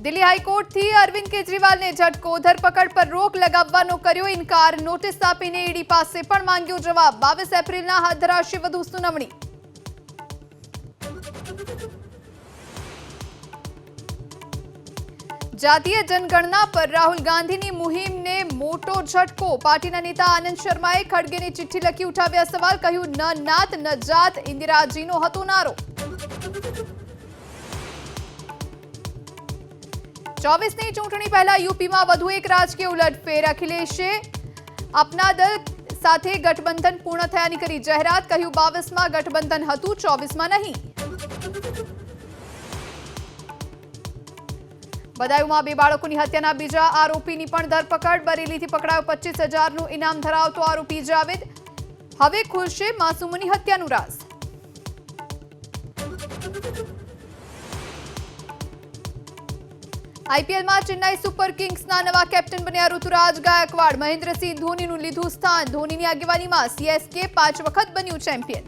દિલ્હી હાઈકોર્ટથી અરવિંદ કેજરીવાલને ઝટકો, ધરપકડ પર રોક લગાવવાનો કર્યો ઇનકાર, નોટિસ આપીને ઈડી પાસે પણ માંગ્યો જવાબ। 22 એપ્રિલના હાથ ધરાશે વધુ સુનાવણી। જાતીય જનગણના પર રાહુલ ગાંધીની મુહિમને મોટો ઝટકો, પાર્ટીના નેતા આનંદ શર્માએ ખડગેને ચિઠ્ઠી લખી ઉઠાવ્યા સવાલ, કહ્યું ન નાત ન જાત, ઇન્દિરાજીનો હતો નારો। 24ની ચૂંટણી પહેલા યુપીમાં વધુ એક રાજકીય ઉલટફેર, અખિલેશે અપના દળ સાથે ગઠબંધન પૂર્ણ થયાની કરી જાહેરાત, કહ્યું 22માં ગઠબંધન હતું, 24માં નહીં। બદાયુમાં 2 બાળકોની હત્યાના બીજા આરોપીની પણ ધરપકડ, બરેલીથી પકડાયો 25,000નું ઇનામ ધરાવતો આરોપી જાવેદ, હવે ખુલશે માસૂમોની હત્યાનું રાઝ। આઈપીએલમાં ચેન્નાઈ સુપર કિંગ્સના નવા કેપ્ટન બન્યા ઋતુરાજ ગાયકવાડ, મહેન્દ્રસિંહ ધોનીનું લીધું સ્થાન, ધોનીની આગેવાનીમાં સીએસકે 5 વખત બન્યું ચેમ્પિયન।